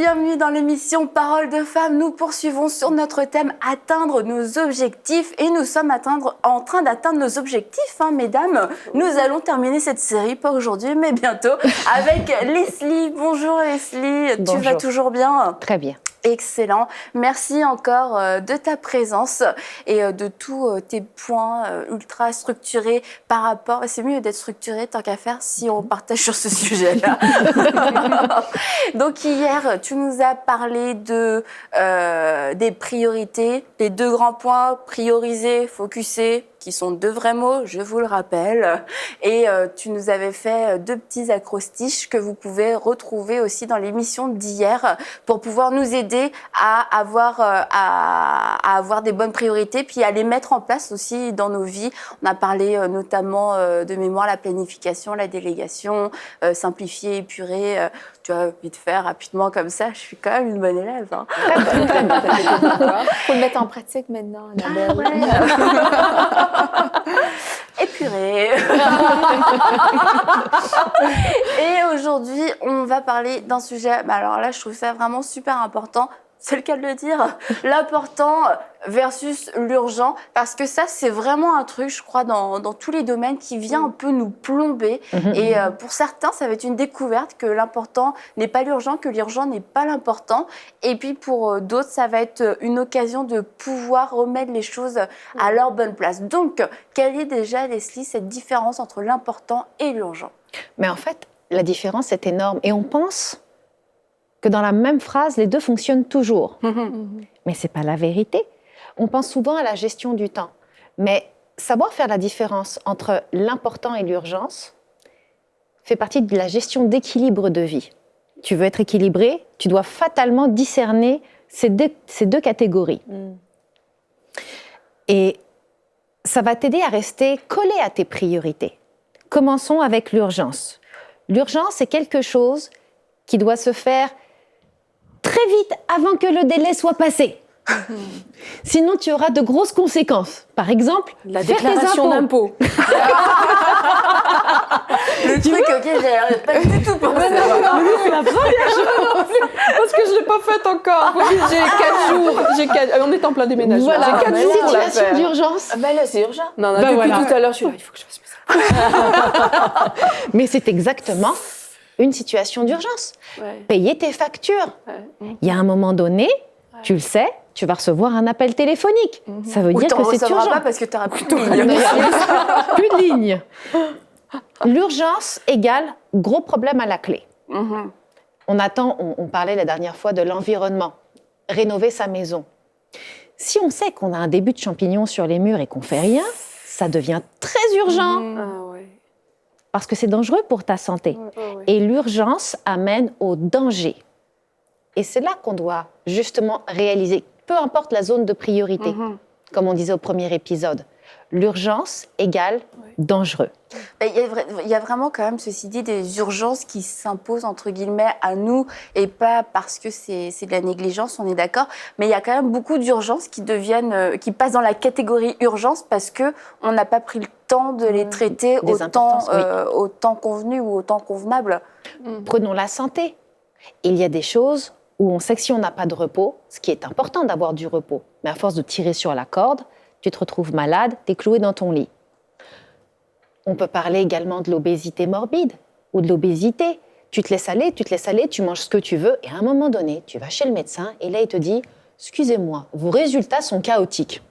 bienvenue dans l'émission Paroles de femmes. Nous poursuivons sur notre thème atteindre nos objectifs et nous sommes en train d'atteindre nos objectifs, mesdames. Nous allons terminer cette série, pas aujourd'hui mais bientôt, avec Leslie. Bonjour Leslie, Bonjour. Tu vas toujours bien? Très bien. Excellent. Merci encore de ta présence et de tous tes points ultra structurés par rapport... C'est mieux d'être structuré tant qu'à faire si on partage sur ce sujet-là. Donc hier, tu nous as parlé des priorités, les deux grands points, prioriser, focuser, qui sont deux vrais mots, je vous le rappelle. Et tu nous avais fait deux petits acrostiches que vous pouvez retrouver aussi dans l'émission d'hier pour pouvoir nous aider à avoir des bonnes priorités, puis à les mettre en place aussi dans nos vies. On a parlé notamment de mémoire, la planification, la délégation, simplifier, épurer. Tu as envie de faire rapidement comme ça, je suis quand même une bonne élève. Hein. Faut le mettre en pratique maintenant, Annabelle. Épuré. Et aujourd'hui, on va parler d'un sujet, alors là, je trouve ça vraiment super important. C'est le cas de le dire, l'important versus l'urgent, parce que ça, c'est vraiment un truc, je crois, dans tous les domaines qui vient un peu nous plomber. Et pour certains, ça va être une découverte que l'important n'est pas l'urgent, que l'urgent n'est pas l'important. Et puis pour d'autres, ça va être une occasion de pouvoir remettre les choses à leur bonne place. Donc, quelle est déjà, Leslie, cette différence entre l'important et l'urgent? Mais en fait, la différence est énorme. Et on pense que dans la même phrase, les deux fonctionnent toujours. Mais ce n'est pas la vérité. On pense souvent à la gestion du temps. Mais savoir faire la différence entre l'important et l'urgence fait partie de la gestion d'équilibre de vie. Tu veux être équilibré, tu dois fatalement discerner ces deux catégories. Et ça va t'aider à rester collé à tes priorités. Commençons avec l'urgence. L'urgence, c'est quelque chose qui doit se faire très vite avant que le délai soit passé. Sinon, tu auras de grosses conséquences. Par exemple, la faire déclaration d'impôt. Le truc auquel j'avais pas du tout pensé. C'est la première chose. Parce que je ne l'ai pas faite encore. J'ai 4 jours. On est en plein déménagement. Voilà, j'ai 4 jours pour la situation faire. d'urgence. Ah ben là, c'est urgent. Non, Ben depuis voilà. tout à l'heure, je suis là. Il faut que je fasse ça. Mais c'est exactement une situation d'urgence. Ouais. Payer tes factures. Ouais. Il y a un moment donné, tu le sais, tu vas recevoir un appel téléphonique. Ça veut Ou dire t'en que c'est recevras urgent. pas parce que tu auras plus de ligne. Plus de ligne. L'urgence égale gros problème à la clé. On parlait la dernière fois de l'environnement. Rénover sa maison. Si on sait qu'on a un début de champignons sur les murs et qu'on fait rien, ça devient très urgent. Ah ouais. Parce que c'est dangereux pour ta santé. Et l'urgence amène au danger. Et c'est là qu'on doit justement réaliser, peu importe la zone de priorité, comme on disait au premier épisode, l'urgence égale dangereux. Il y a vraiment quand même, ceci dit, des urgences qui s'imposent, entre guillemets, à nous, et pas parce que c'est de la négligence, on est d'accord, mais il y a quand même beaucoup d'urgences qui passent dans la catégorie urgence parce qu'on n'a pas pris le temps de les traiter au temps convenu ou au temps convenable. Prenons la santé. Il y a des choses où on sait que si on n'a pas de repos, ce qui est important d'avoir du repos, mais à force de tirer sur la corde, tu te retrouves malade, tu es cloué dans ton lit. On peut parler également de l'obésité morbide ou de l'obésité. Tu te laisses aller, tu manges ce que tu veux, et à un moment donné, tu vas chez le médecin, et là, il te dit « Excusez-moi, vos résultats sont chaotiques. »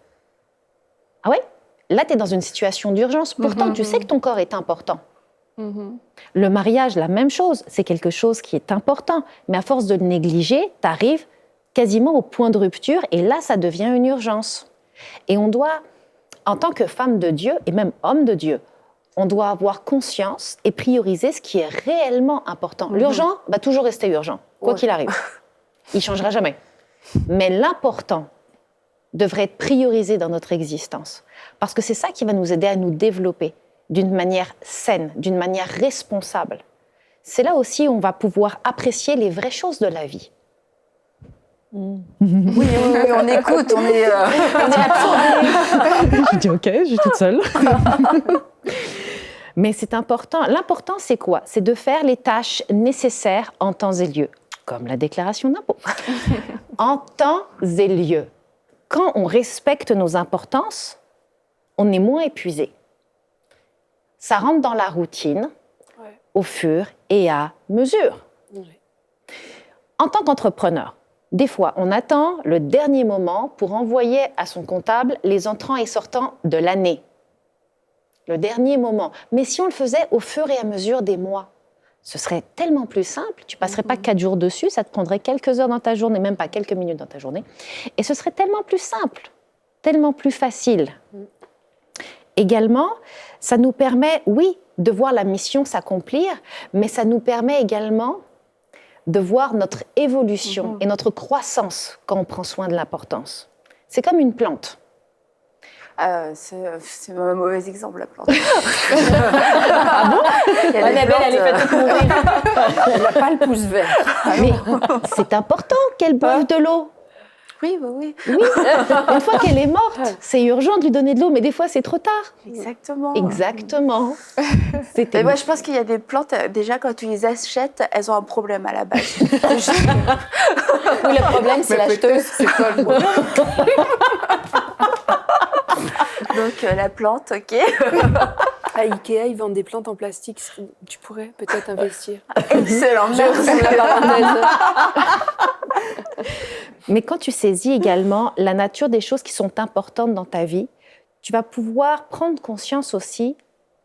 Ah ouais? Là, tu es dans une situation d'urgence. Pourtant, tu sais que ton corps est important. Le mariage, la même chose, c'est quelque chose qui est important, mais à force de le négliger, tu arrives quasiment au point de rupture et là, ça devient une urgence. Et on doit, en tant que femme de Dieu et même homme de Dieu, on doit avoir conscience et prioriser ce qui est réellement important. L'urgent va toujours rester urgent, quoi qu'il arrive. Il ne changera jamais. Mais l'important devrait être priorisé dans notre existence, parce que c'est ça qui va nous aider à nous développer d'une manière saine, d'une manière responsable. C'est là aussi où on va pouvoir apprécier les vraies choses de la vie. Oui, on écoute, on est absorbés. Je dis OK, je suis toute seule. Mais c'est important. L'important, c'est quoi? C'est de faire les tâches nécessaires en temps et lieu. comme la déclaration d'impôt, en temps et lieu. Quand on respecte nos importances, on est moins épuisé. Ça rentre dans la routine au fur et à mesure. En tant qu'entrepreneur, des fois, on attend le dernier moment pour envoyer à son comptable les entrants et sortants de l'année. Le dernier moment. Mais si on le faisait au fur et à mesure des mois, ce serait tellement plus simple. Tu ne passerais pas 4 jours dessus, ça te prendrait quelques heures dans ta journée, même pas quelques minutes dans ta journée. Et ce serait tellement plus simple, tellement plus facile. Également, ça nous permet, oui, de voir la mission s'accomplir, mais ça nous permet également de voir notre évolution et notre croissance quand on prend soin de l'importance. C'est comme une plante. C'est un mauvais exemple, la plante. Ah bon? Annabelle, elle est faite pour mourir. Elle n'a pas le pouce vert. Mais c'est important qu'elle boive de l'eau. Oui, oui. Oui, une fois qu'elle est morte, c'est urgent de lui donner de l'eau, mais des fois c'est trop tard. Exactement. Exactement. Mais moi, je pense qu'il y a des plantes, déjà, quand tu les achètes, elles ont un problème à la base. Oui, le problème, c'est l'acheteuse. C'est quoi le problème? Donc, la plante, ok. À Ikea, ils vendent des plantes en plastique. Tu pourrais peut-être investir. Excellent, merci. Mais quand tu saisis également la nature des choses qui sont importantes dans ta vie, tu vas pouvoir prendre conscience aussi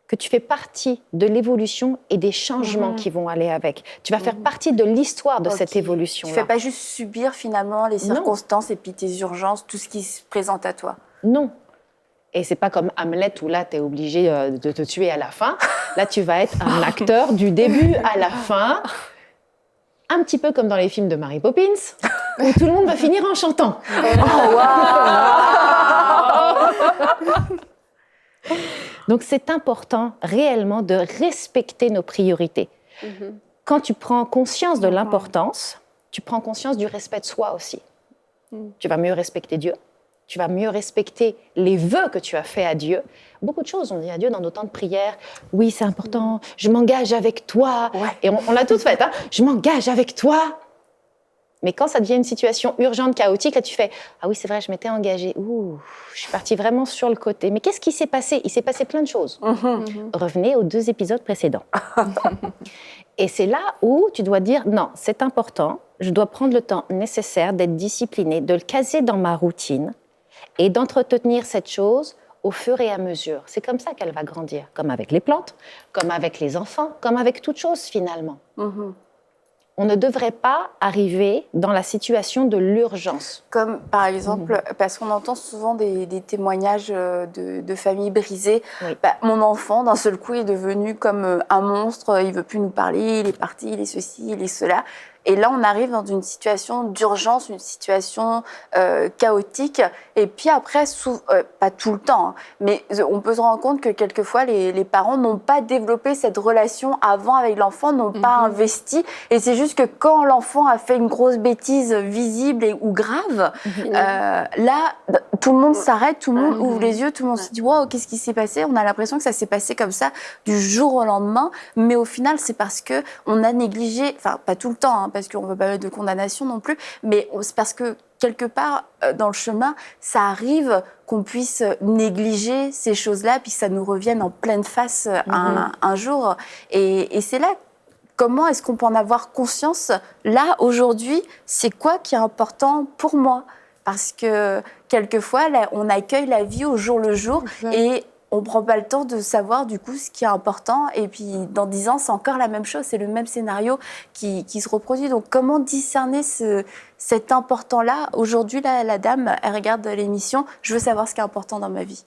que tu fais partie de l'évolution et des changements qui vont aller avec. Tu vas faire partie de l'histoire de cette évolution-là. Tu ne fais pas juste subir finalement les circonstances et puis tes urgences, tout ce qui se présente à toi. Non. Et c'est pas comme Hamlet où là, tu es obligé de te tuer à la fin. Là, tu vas être un acteur du début à la fin. Un petit peu comme dans les films de Mary Poppins, où tout le monde va finir en chantant. Donc, c'est important réellement de respecter nos priorités. Quand tu prends conscience de l'importance, tu prends conscience du respect de soi aussi. Tu vas mieux respecter Dieu. Tu vas mieux respecter les vœux que tu as faits à Dieu. Beaucoup de choses, on dit à Dieu dans nos temps de prière. Oui, c'est important, je m'engage avec toi. Ouais. Et on l'a toutes faites, hein. Je m'engage avec toi. Mais quand ça devient une situation urgente, chaotique, là tu fais « Ah oui, c'est vrai, je m'étais engagée. Ouh, je suis partie vraiment sur le côté. » Mais qu'est-ce qui s'est passé? Il s'est passé plein de choses. Revenez aux 2 épisodes précédents. Et c'est là où tu dois dire « Non, c'est important. Je dois prendre le temps nécessaire d'être disciplinée, de le caser dans ma routine. » Et d'entretenir cette chose au fur et à mesure. C'est comme ça qu'elle va grandir, comme avec les plantes, comme avec les enfants, comme avec toute chose finalement. On ne devrait pas arriver dans la situation de l'urgence. Comme par exemple, parce qu'on entend souvent des témoignages de familles brisées. Oui. Bah, mon enfant, d'un seul coup, est devenu comme un monstre, il ne veut plus nous parler, il est parti, il est ceci, il est cela. Et là, on arrive dans une situation d'urgence, une situation chaotique. Et puis après, pas tout le temps, hein, mais on peut se rendre compte que quelquefois, les parents n'ont pas développé cette relation avant avec l'enfant, n'ont pas investi. Et c'est juste que quand l'enfant a fait une grosse bêtise visible ou grave, là, tout le monde s'arrête, tout le monde ouvre les yeux, tout le monde se dit « Wow, qu'est-ce qui s'est passé ?» On a l'impression que ça s'est passé comme ça du jour au lendemain. Mais au final, c'est parce qu'on a négligé, enfin, pas tout le temps, hein, parce qu'on ne veut pas mettre de condamnation non plus, mais c'est parce que quelque part, dans le chemin, ça arrive qu'on puisse négliger ces choses-là, puis que ça nous revienne en pleine face un jour. Et c'est là, comment est-ce qu'on peut en avoir conscience? Là, aujourd'hui, c'est quoi qui est important pour moi? Parce que quelquefois, là, on accueille la vie au jour le jour et on ne prend pas le temps de savoir du coup ce qui est important. Et puis dans 10 ans, c'est encore la même chose, c'est le même scénario qui se reproduit. Donc comment discerner cet important-là? Aujourd'hui, la dame, elle regarde l'émission, je veux savoir ce qui est important dans ma vie.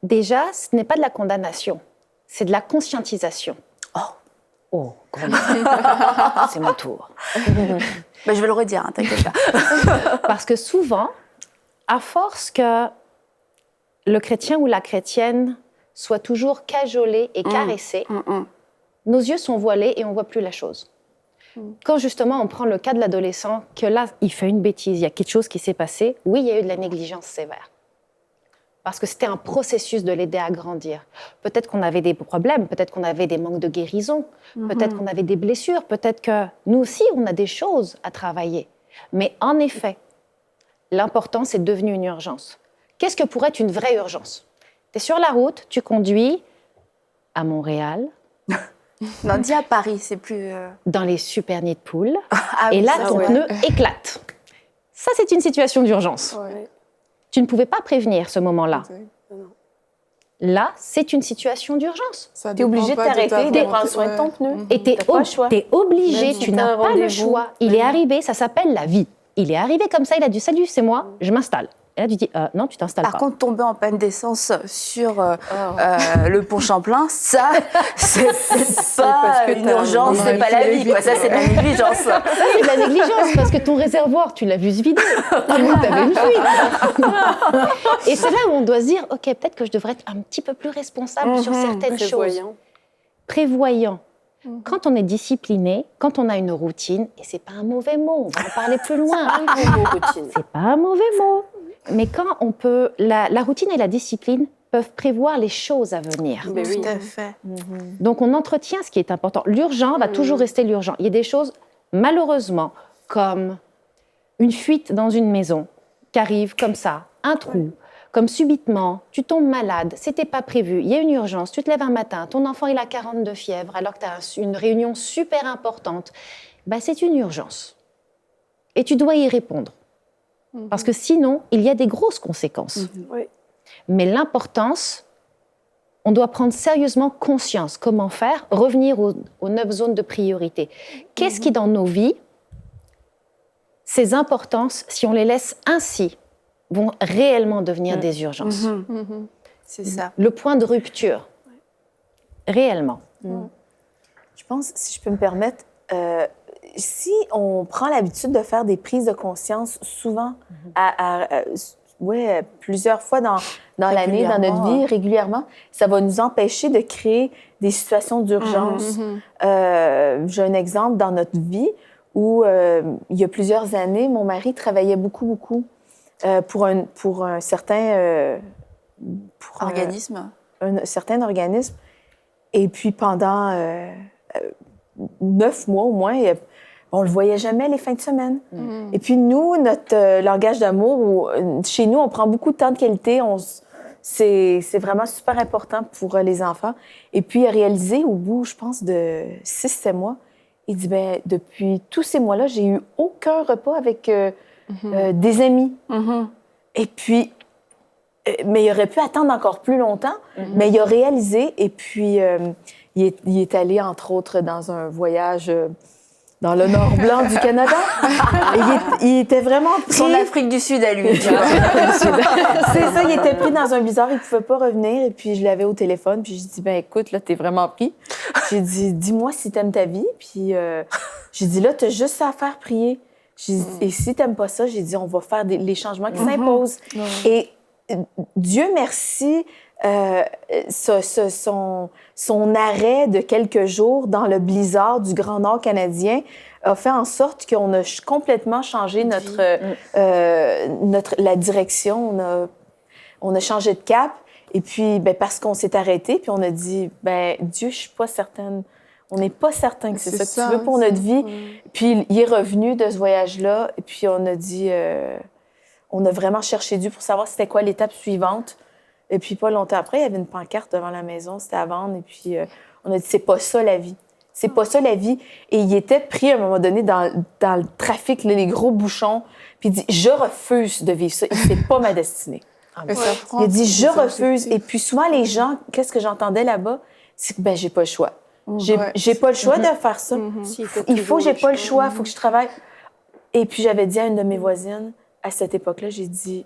Déjà, ce n'est pas de la condamnation, c'est de la conscientisation. Oh, gros mot. C'est mon tour. Je vais le redire, hein, t'inquiète pas. Parce que souvent, à force que le chrétien ou la chrétienne soit toujours cajolé et caressé, nos yeux sont voilés et on ne voit plus la chose. Quand justement on prend le cas de l'adolescent, que là, il fait une bêtise, il y a quelque chose qui s'est passé, oui, il y a eu de la négligence sévère. parce que c'était un processus de l'aider à grandir. Peut-être qu'on avait des problèmes, peut-être qu'on avait des manques de guérison, peut-être qu'on avait des blessures, peut-être que nous aussi, on a des choses à travailler. Mais en effet, l'important, c'est devenu une urgence. Qu'est-ce que pourrait être une vraie urgence? Tu es sur la route, tu conduis à Montréal, Non, dis à Paris, c'est plus... dans les super nids de poules, Ah et oui, là, ça, ton ouais. pneu éclate. Ça, c'est une situation d'urgence. Ouais. Tu ne pouvais pas prévenir ce moment-là. Exact. Là, c'est une situation d'urgence. Ça T'es dépend obligé de pas ta t'arrêter et de volonté. prendre soin de Ouais. ton pneu. Et t'es T'as pas le choix. obligé, Même si tu t'as n'as un pas le rendez-vous. choix. Il est arrivé, ça s'appelle la vie. Il est arrivé comme ça, il a dit « Salut, c'est moi, je m'installe ». Et là, tu dis « Non, tu t'installes Par pas ». contre, tomber en panne d'essence sur le pont Champlain, ça, c'est parce pas que une t'as- urgence, on c'est aurait pas pu la vie, l'éviter, quoi. Ça, c'est de la négligence. Ça, c'est de la négligence parce que ton réservoir, tu l'as vu se vider. À moins que tu avais une fuite. Et c'est là où on doit se dire « Ok, peut-être que je devrais être un petit peu plus responsable sur certaines choses. » Prévoyant. Prévoyant. Quand on est discipliné, quand on a une routine, et c'est pas un mauvais mot, on va en parler plus loin. routine. C'est pas un mauvais mot. Mais quand on peut, la routine et la discipline peuvent prévoir les choses à venir. Mais oui. Tout à fait. Donc on entretient ce qui est important. L'urgent va toujours rester l'urgent. Il y a des choses, malheureusement, comme une fuite dans une maison qui arrive comme ça, un trou, comme subitement, tu tombes malade, c'était pas prévu, il y a une urgence, tu te lèves un matin, ton enfant il a 42 fièvre alors que tu as une réunion super importante. Ben, c'est une urgence. Et tu dois y répondre. Parce que sinon, il y a des grosses conséquences. Oui. Mais l'importance, on doit prendre sérieusement conscience. Comment faire? Revenir aux 9 zones de priorité. Qu'est-ce qui, dans nos vies, ces importances, si on les laisse ainsi, vont réellement devenir des urgences? C'est ça. Le point de rupture. Réellement. Je pense, si je peux me permettre, si on prend l'habitude de faire des prises de conscience souvent, plusieurs fois dans l'année, dans notre vie, régulièrement, ça va nous empêcher de créer des situations d'urgence. J'ai un exemple dans notre vie où, il y a plusieurs années, mon mari travaillait beaucoup pour un certain... Organisme. un certain organisme. Et puis, pendant 9 mois au moins, on le voyait jamais les fins de semaine. Et puis, nous, notre langage d'amour, chez nous, on prend beaucoup de temps de qualité. C'est vraiment super important pour les enfants. Et puis, il a réalisé, au bout, je pense, de 6-7 mois, il dit, ben depuis tous ces mois-là, j'ai eu aucun repas avec des amis. Et puis, mais il aurait pu attendre encore plus longtemps, mais il a réalisé, et puis il est allé, entre autres, dans un voyage dans le nord blanc du Canada. Et il était vraiment pris... Son Afrique du Sud à lui. tu vois. C'est ça, il était pris dans un bizarre, il pouvait pas revenir, et puis je l'avais au téléphone, puis j'ai dit, ben écoute, là, t'es vraiment pris. J'ai dit, dis-moi si t'aimes ta vie, puis j'ai dit, là, t'as juste ça à faire, prier. J'ai dit, et si t'aimes pas ça, j'ai dit, on va faire les changements qui s'imposent. Et Dieu merci, son arrêt de quelques jours dans le blizzard du Grand Nord canadien a fait en sorte qu'on a complètement changé la direction. On a changé de cap. Et puis, ben, parce qu'on s'est arrêté, puis on a dit, ben Dieu, je suis pas certaine. On n'est pas certain que c'est ça que tu veux pour notre vie. Puis il est revenu de ce voyage-là, et puis on a dit... on a vraiment cherché Dieu pour savoir c'était quoi l'étape suivante. Et puis, pas longtemps après, il y avait une pancarte devant la maison, c'était à vendre. Et puis, on a dit, c'est pas ça la vie. C'est pas ça la vie. Et il était pris à un moment donné dans le trafic, là, les gros bouchons. Puis il dit, je refuse de vivre ça. Et c'est pas ma destinée. Et ça prend Il a dit, des je refuse. objectifs. Et puis, souvent, les gens, qu'est-ce que j'entendais là-bas? C'est que, ben, j'ai pas le choix. J'ai Ouais. pas le choix de faire ça. Il faut, j'ai pas le choix. Il faut que je travaille. Et puis, j'avais dit à une de mes voisines, à cette époque-là, j'ai dit,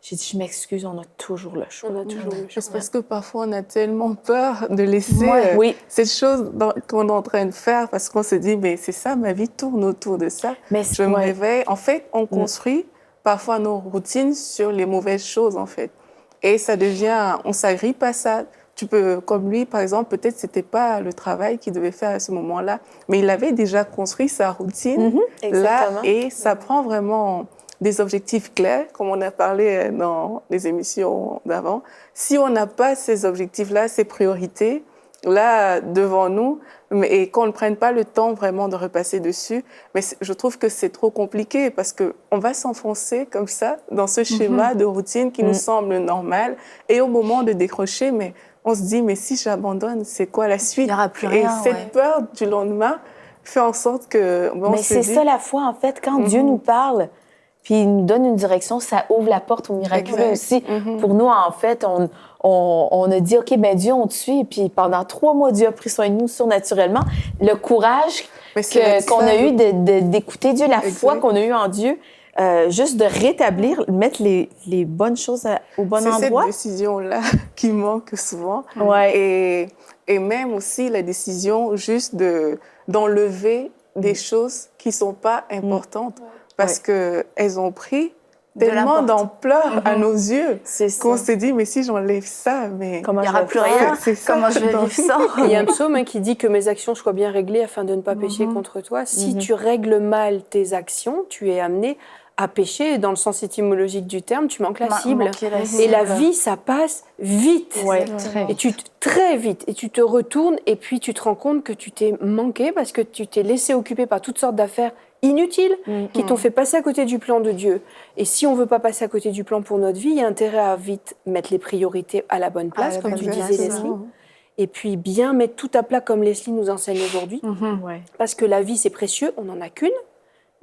je m'excuse, on a toujours le choix. On a toujours le choix. C'est parce que parfois, on a tellement peur de laisser Oui. cette chose qu'on est en train de faire parce qu'on se dit, mais c'est ça, ma vie tourne autour de ça. Mais Je me réveille. En fait, on construit parfois nos routines sur les mauvaises choses, en fait. Et ça devient, on s'agrippe à ça. Tu peux, comme lui, par exemple, peut-être c'était pas le travail qu'il devait faire à ce moment-là, mais il avait déjà construit sa routine là, exactement. et ça prend vraiment des objectifs clairs, comme on a parlé dans les émissions d'avant. Si on n'a pas ces objectifs-là, ces priorités, là, devant nous, et qu'on ne prenne pas le temps vraiment de repasser dessus, mais je trouve que c'est trop compliqué parce qu'on va s'enfoncer comme ça dans ce schéma de routine qui nous semble normal. Et au moment de décrocher, mais on se dit, mais si j'abandonne, c'est quoi la suite? Il n'y aura plus rien. Et cette peur du lendemain fait en sorte que... Mais c'est ça la foi, en fait. Quand Dieu nous parle, puis il nous donne une direction, ça ouvre la porte au miraculeux aussi. Pour nous, en fait, on a dit, OK, ben Dieu, on te suit. Et puis pendant 3 mois, Dieu a pris soin de nous surnaturellement. Le courage qu'on a eu d'écouter Dieu, la foi qu'on a eue en Dieu, juste de rétablir, mettre les bonnes choses au bon endroit. C'est cette décision-là qui manque souvent. Ouais. Et même aussi la décision juste d'enlever des choses qui ne sont pas importantes parce qu'elles ont pris tellement d'ampleur à nos yeux qu'on s'est dit, mais si j'enlève ça, mais il n'y aura plus rien. Comment je vais vivre ça? Il y a un psaume qui dit que mes actions soient bien réglées afin de ne pas pécher contre toi. Si tu règles mal tes actions, tu es amené à pécher. Dans le sens étymologique du terme, tu manques la cible. Et la vie, ça passe vite. Et très vite. Et tu te retournes et puis tu te rends compte que tu t'es manqué parce que tu t'es laissé occuper par toutes sortes d'affaires inutiles qui t'ont fait passer à côté du plan de Dieu. Et si on veut pas passer à côté du plan pour notre vie, il y a intérêt à vite mettre les priorités à la bonne place, comme tu disais, Leslie. Et puis bien mettre tout à plat comme Leslie nous enseigne aujourd'hui. Parce que la vie, c'est précieux, on n'en a qu'une.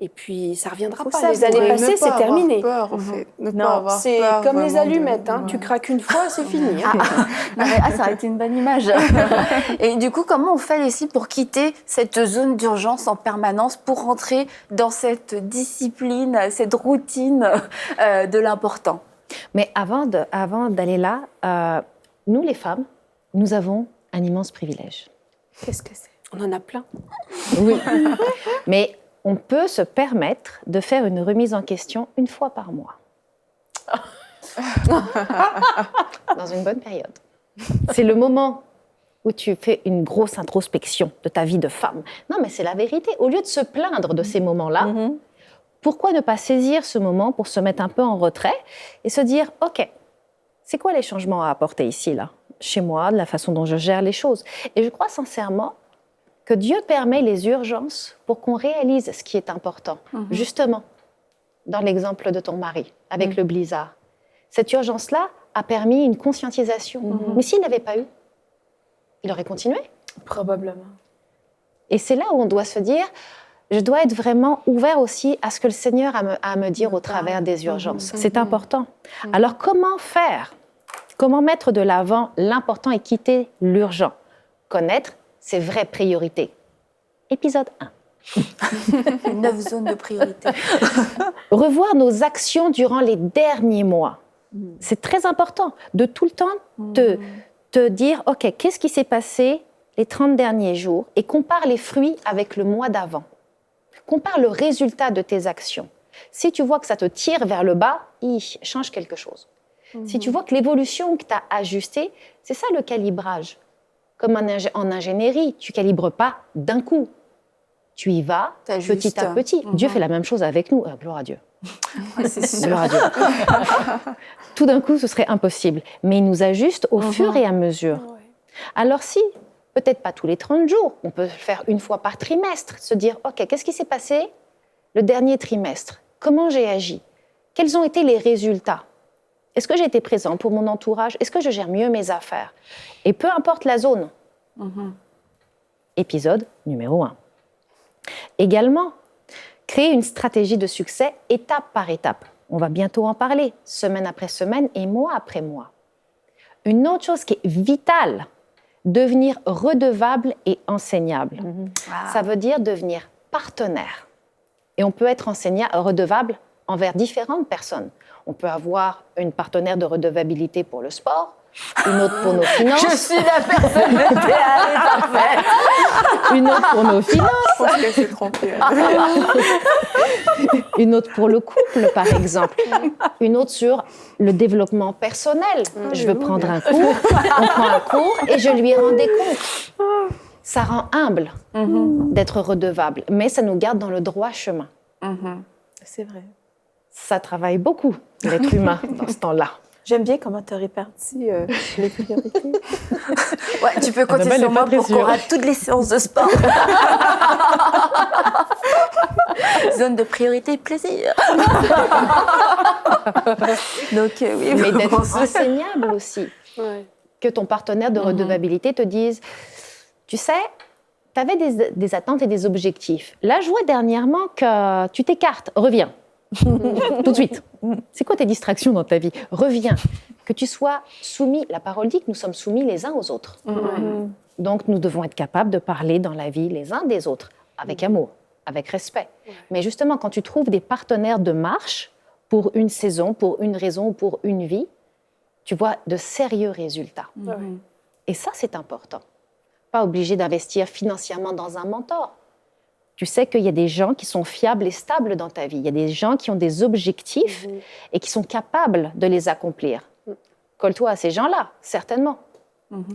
Et puis, ça ne reviendra pas. Les années passées, c'est terminé. Peur, en fait. C'est comme les allumettes. Tu craques une fois, c'est fini. Ça aurait été une bonne image. Et du coup, comment on fait ici pour quitter cette zone d'urgence en permanence, pour rentrer dans cette discipline, cette routine de l'important? Mais avant d'aller là, nous, les femmes, nous avons un immense privilège. Qu'est-ce que c'est? On en a plein. Oui. Mais on peut se permettre de faire une remise en question 1 fois par mois. Dans une bonne période. C'est le moment où tu fais une grosse introspection de ta vie de femme. Non, mais c'est la vérité. Au lieu de se plaindre de ces moments-là, pourquoi ne pas saisir ce moment pour se mettre un peu en retrait et se dire, OK, c'est quoi les changements à apporter ici, là, chez moi, de la façon dont je gère les choses? Et je crois sincèrement que Dieu permet les urgences pour qu'on réalise ce qui est important. Justement, dans l'exemple de ton mari, avec le blizzard. Cette urgence-là a permis une conscientisation. Mais s'il n'avait pas eu, il aurait continué. Probablement. Et c'est là où on doit se dire, je dois être vraiment ouvert aussi à ce que le Seigneur a à me dire au travers des urgences. C'est important. Alors, comment faire? Comment mettre de l'avant l'important et quitter l'urgent? Connaître ses vraies priorités. Épisode 1. 9 zones de priorité. Revoir nos actions durant les derniers mois. C'est très important de tout le temps te dire, OK, qu'est-ce qui s'est passé les 30 derniers jours? Et compare les fruits avec le mois d'avant. Compare le résultat de tes actions. Si tu vois que ça te tire vers le bas, change quelque chose. Si tu vois que l'évolution que tu as ajustée, c'est ça le calibrage. Comme en ingénierie, tu ne calibres pas d'un coup. Tu y vas petit à petit. Dieu fait la même chose avec nous. Gloire à Dieu. Gloire à Dieu. Tout d'un coup, ce serait impossible. Mais il nous ajuste au fur et à mesure. Alors si, peut-être pas tous les 30 jours, on peut le faire 1 fois par trimestre, se dire, OK, qu'est-ce qui s'est passé le dernier trimestre? Comment j'ai agi? Quels ont été les résultats? Est-ce que j'ai été présent pour mon entourage? Est-ce que je gère mieux mes affaires? Et peu importe la zone. Épisode numéro 1. Également, créer une stratégie de succès étape par étape. On va bientôt en parler, semaine après semaine et mois après mois. Une autre chose qui est vitale, devenir redevable et enseignable. Ça veut dire devenir partenaire. Et on peut être redevable envers différentes personnes. On peut avoir une partenaire de redevabilité pour le sport, une autre pour nos finances. Je suis la personne idéale, parfaite. Une autre pour nos finances. Je pense qu'elle s'est trompée. Une autre pour le couple, par exemple. Une autre sur le développement personnel. Je veux prendre un cours, on prend un cours et je lui rends des comptes. Ça rend humble d'être redevable, mais ça nous garde dans le droit chemin. C'est vrai. Ça travaille beaucoup, l'être humain, dans ce temps-là. J'aime bien comment tu as réparti les priorités. Ouais, tu peux compter sur moi pour qu'on rate toutes les séances de sport. Zone de priorité, plaisir. Donc, oui. Mais d'être enseignable aussi. Ouais. Que ton partenaire de redevabilité te dise, tu sais, tu avais des attentes et des objectifs. Là, je vois dernièrement que tu t'écartes. Reviens. Tout de suite. C'est quoi tes distractions dans ta vie? Reviens. Que tu sois soumis. La parole dit que nous sommes soumis les uns aux autres. Donc, nous devons être capables de parler dans la vie les uns des autres, avec amour, avec respect. Mais justement, quand tu trouves des partenaires de marche pour une saison, pour une raison ou pour une vie, tu vois de sérieux résultats. Et ça, c'est important. Pas obligé d'investir financièrement dans un mentor. Tu sais qu'il y a des gens qui sont fiables et stables dans ta vie. Il y a des gens qui ont des objectifs et qui sont capables de les accomplir. Colle-toi à ces gens-là, certainement.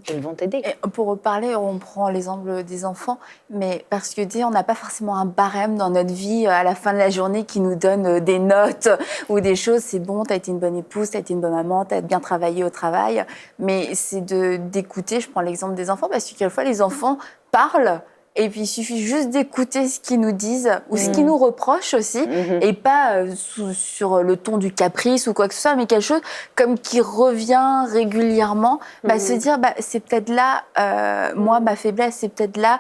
Ils vont t'aider. Et pour parler, on prend l'exemple des enfants, mais parce que on n'a pas forcément un barème dans notre vie à la fin de la journée qui nous donne des notes ou des choses. C'est bon, tu as été une bonne épouse, tu as été une bonne maman, tu as bien travaillé au travail. Mais c'est d'écouter, je prends l'exemple des enfants, parce que quelquefois les enfants parlent. Et puis, il suffit juste d'écouter ce qu'ils nous disent ou ce qu'ils nous reprochent aussi, et pas sur le ton du caprice ou quoi que ce soit, mais quelque chose comme qui revient régulièrement. Se dire, c'est peut-être là, moi, ma faiblesse, c'est peut-être là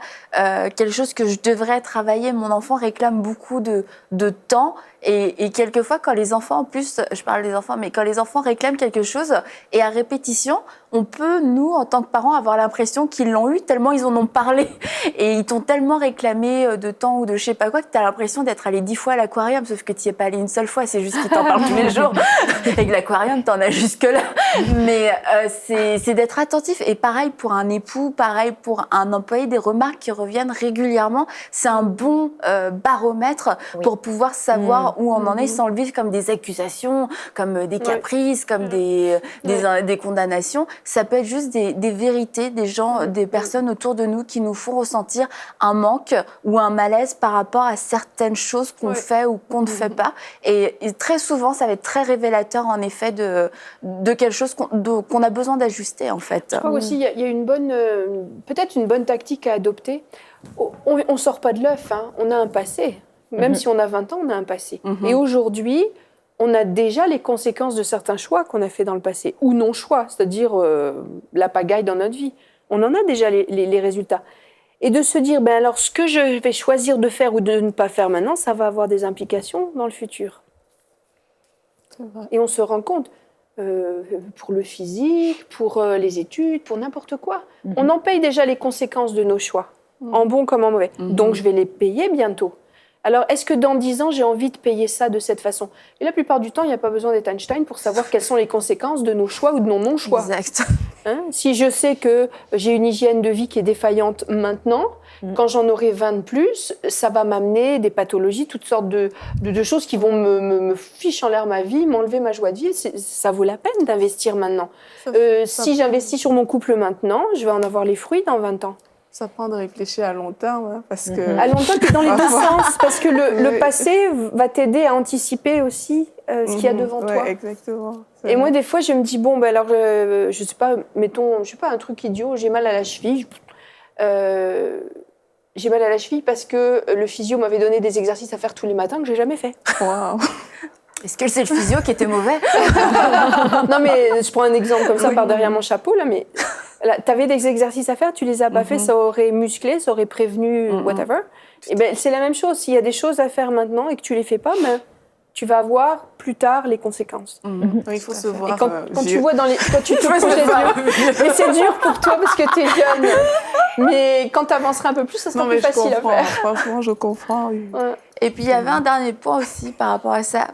quelque chose que je devrais travailler. Mon enfant réclame beaucoup de temps. Et quelquefois, quand les enfants, en plus, je parle des enfants, mais quand les enfants réclament quelque chose et à répétition, on peut, nous, en tant que parents, avoir l'impression qu'ils l'ont eu tellement ils en ont parlé. Et ils t'ont tellement réclamé de temps ou de je sais pas quoi que tu as l'impression d'être allé 10 fois à l'aquarium, sauf que tu n'y es pas allé une seule fois, c'est juste qu'ils t'en parlent tous les jours. Et que l'aquarium, tu en as jusque-là. Mais c'est d'être attentif. Et pareil pour un époux, pareil pour un employé, des remarques qui reviennent régulièrement. C'est un bon baromètre pour pouvoir savoir où on en est sans le vivre comme des accusations, comme des caprices, comme des condamnations. Ça peut être juste des vérités, des gens, des personnes autour de nous qui nous font ressentir un manque ou un malaise par rapport à certaines choses qu'on fait ou qu'on ne fait pas. Et très souvent, ça va être très révélateur en effet de quelque chose qu'on a besoin d'ajuster en fait. Je crois aussi il y a une bonne, peut-être une bonne tactique à adopter. On sort pas de l'œuf, hein. On a un passé. Même si on a 20 ans, on a un passé. Et aujourd'hui, on a déjà les conséquences de certains choix qu'on a fait dans le passé, ou non-choix, c'est-à-dire la pagaille dans notre vie. On en a déjà les résultats. Et de se dire, alors ce que je vais choisir de faire ou de ne pas faire maintenant, ça va avoir des implications dans le futur. C'est vrai. Et on se rend compte, pour le physique, pour les études, pour n'importe quoi. On en paye déjà les conséquences de nos choix, en bon comme en mauvais. Donc je vais les payer bientôt. Alors, est-ce que dans 10 ans, j'ai envie de payer ça de cette façon? Et la plupart du temps, il n'y a pas besoin d'être Einstein pour savoir quelles sont les conséquences de nos choix ou de nos non-choix. Exact. Si je sais que j'ai une hygiène de vie qui est défaillante maintenant, quand j'en aurai 20 de plus, ça va m'amener des pathologies, toutes sortes de choses qui vont me ficher en l'air ma vie, m'enlever ma joie de vie. Ça vaut la peine d'investir maintenant. Si j'investis sur mon couple maintenant, je vais en avoir les fruits dans 20 ans. Ça prend de réfléchir à long terme, parce que... À long terme, tu es dans les deux sens, parce que le passé va t'aider à anticiper aussi ce qu'il y a devant toi. Exactement. Et moi, des fois, je me dis, alors, je sais pas, mettons, je sais pas, un truc idiot, j'ai mal à la cheville. J'ai mal à la cheville parce que le physio m'avait donné des exercices à faire tous les matins que j'ai jamais fait. Wow. Est-ce que c'est le physio qui était mauvais? Non, mais je prends un exemple comme ça par derrière mon chapeau, là, mais tu avais des exercices à faire, tu les as pas fait, ça aurait musclé, ça aurait prévenu, whatever. Et c'est la même chose. S'il y a des choses à faire maintenant et que tu les fais pas, tu vas avoir plus tard les conséquences. Il faut se voir. Et quand tu vois quand tu te projettes, mais c'est dur pour toi parce que tu es jeune. Mais quand tu avanceras un peu plus, ça sera plus facile à faire. Franchement, je comprends. Oui. Ouais. Et puis il y avait un dernier point aussi par rapport à ça.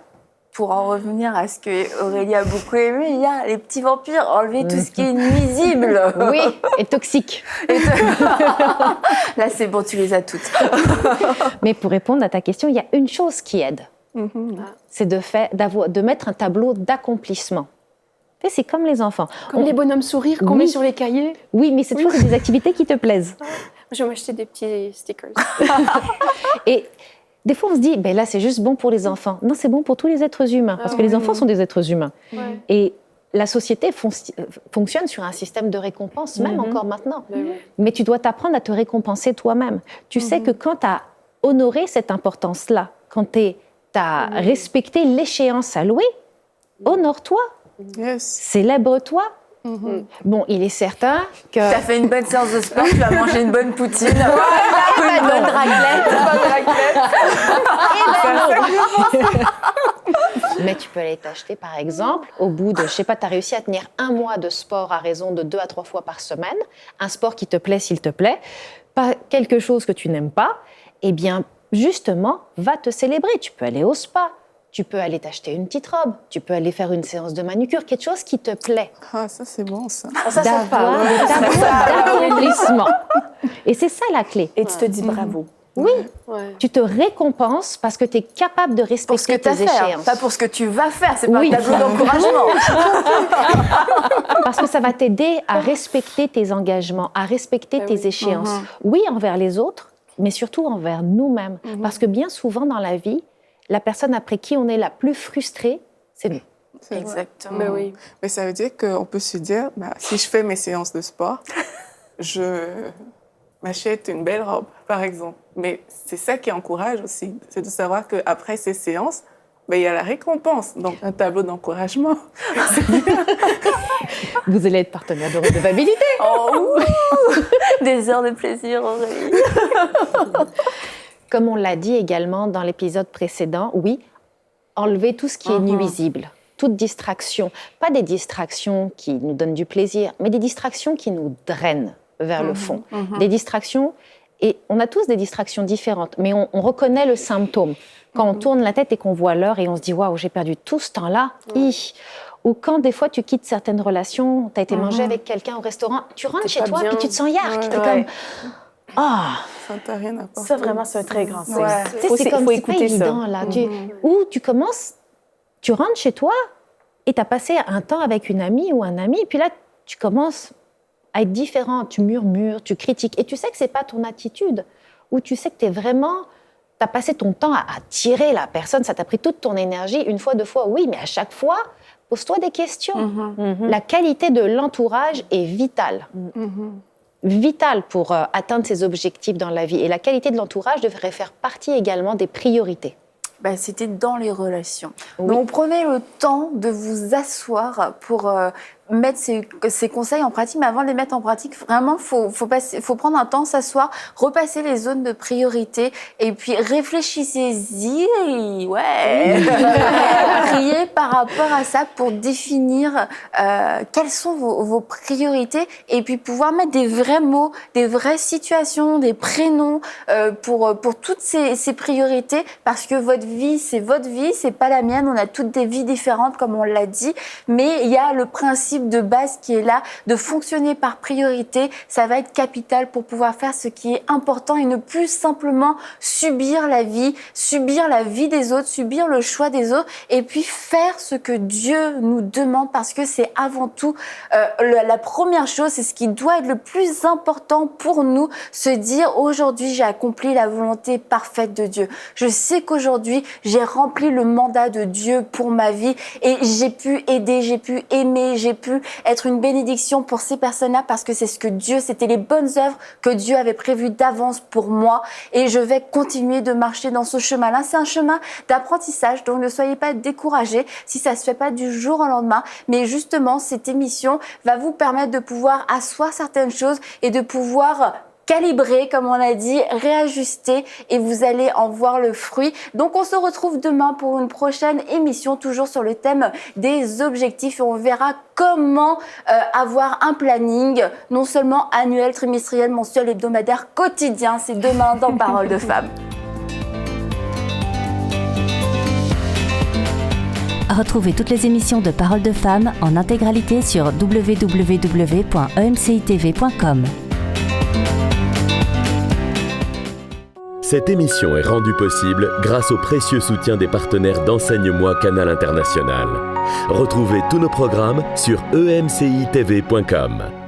Pour en revenir à ce que Aurélie a beaucoup aimé, il y a les petits vampires, enlever tout ce qui est nuisible. Oui, et toxique. Là, c'est bon, tu les as toutes. Mais pour répondre à ta question, il y a une chose qui aide. C'est de mettre un tableau d'accomplissement. C'est comme les enfants. Comme les bonhommes sourires qu'on met sur les cahiers. Oui, mais cette fois, c'est des activités qui te plaisent. Je vais m'acheter des petits stickers. Et Des fois, on se dit, ben là, c'est juste bon pour les enfants. Non, c'est bon pour tous les êtres humains, parce que les enfants sont des êtres humains. Ouais. Et la société fonctionne sur un système de récompense, même encore maintenant. Mais tu dois t'apprendre à te récompenser toi-même. Tu sais que quand tu as honoré cette importance-là, quand tu as respecté l'échéance allouée, honore-toi, célèbre-toi. Bon, il est certain que... Tu as fait une bonne séance de sport, tu vas manger une bonne poutine, une bonne raclette. Mais tu peux aller t'acheter, par exemple, au bout de, je sais pas, tu as réussi à tenir 1 mois de sport à raison de 2 à 3 fois par semaine, un sport qui te plaît s'il te plaît, pas quelque chose que tu n'aimes pas, eh bien, justement, va te célébrer. Tu peux aller au spa, tu peux aller t'acheter une petite robe, tu peux aller faire une séance de manucure, quelque chose qui te plaît. Ah, ça, c'est bon, ça. D'avoir d'accomplissement. Et c'est ça la clé. Et tu te dis bravo. Oui, tu te récompenses parce que tu es capable de respecter tes échéances. Pas pour ce que tu vas faire, c'est pas un tableau d'encouragement. Parce que ça va t'aider à respecter tes engagements, à respecter tes échéances. Oui, envers les autres, mais surtout envers nous-mêmes. Parce que bien souvent dans la vie, la personne après qui on est la plus frustrée, c'est nous. Exactement. Mais ça veut dire qu'on peut se dire, si je fais mes séances de sport, je m'achète une belle robe, par exemple. Mais c'est ça qui encourage aussi, c'est de savoir qu'après ces séances, il y a la récompense, donc un tableau d'encouragement. Vous allez être partenaire de redevabilité. Des heures de plaisir, Aurélie. Comme on l'a dit également dans l'épisode précédent, oui, enlever tout ce qui est nuisible, toute distraction. Pas des distractions qui nous donnent du plaisir, mais des distractions qui nous drainent vers le fond. Des distractions, et on a tous des distractions différentes, mais on reconnaît le symptôme. Quand on tourne la tête et qu'on voit l'heure et on se dit « Waouh, j'ai perdu tout ce temps-là ». Ou quand des fois tu quittes certaines relations, tu as été manger avec quelqu'un au restaurant, tu rentres chez toi et tu te sens yark, t'es comme... Ça t'a rien apporté. Ça, vraiment, c'est un très grand signe. C'est comme, c'est pas évident, là. Ou tu commences, tu rentres chez toi et tu as passé un temps avec une amie ou un ami, et puis là, tu commences à être différent. Tu murmures, tu critiques, et tu sais que c'est pas ton attitude. Ou tu sais que tu as passé ton temps à tirer la personne, ça t'a pris toute ton énergie, 1 fois, 2 fois, oui, mais à chaque fois, pose-toi des questions. La qualité de l'entourage est vitale. Vitale pour atteindre ses objectifs dans la vie. Et la qualité de l'entourage devrait faire partie également des priorités. C'était dans les relations. Donc, prenez le temps de vous asseoir pour mettre ces conseils en pratique. Mais avant de les mettre en pratique, vraiment, faut prendre un temps, s'asseoir, repasser les zones de priorité et puis réfléchissez-y. Priez par rapport à ça pour définir quelles sont vos priorités et puis pouvoir mettre des vrais mots, des vraies situations, des prénoms pour toutes ces priorités, parce que votre vie, c'est pas la mienne. On a toutes des vies différentes, comme on l'a dit, mais il y a le principe de base qui est là, de fonctionner par priorité. Ça va être capital pour pouvoir faire ce qui est important et ne plus simplement subir la vie des autres, subir le choix des autres, et puis faire ce que Dieu nous demande, parce que c'est avant tout la première chose, c'est ce qui doit être le plus important pour nous, se dire aujourd'hui j'ai accompli la volonté parfaite de Dieu. Je sais qu'aujourd'hui j'ai rempli le mandat de Dieu pour ma vie et j'ai pu aider, j'ai pu aimer, j'ai pu être une bénédiction pour ces personnes-là, parce que c'est ce que Dieu, c'était les bonnes œuvres que Dieu avait prévues d'avance pour moi, et je vais continuer de marcher dans ce chemin-là. C'est un chemin d'apprentissage, donc ne soyez pas découragés si ça se fait pas du jour au lendemain, mais justement cette émission va vous permettre de pouvoir asseoir certaines choses et de pouvoir calibrer, comme on a dit, réajuster, et vous allez en voir le fruit. Donc on se retrouve demain pour une prochaine émission, toujours sur le thème des objectifs, et on verra comment avoir un planning, non seulement annuel, trimestriel, mensuel, hebdomadaire, quotidien. C'est demain dans Parole de Femme. Retrouvez toutes les émissions de Parole de Femme en intégralité sur www.emcitv.com. Cette émission est rendue possible grâce au précieux soutien des partenaires d'Enseigne-moi Canal International. Retrouvez tous nos programmes sur emcitv.com.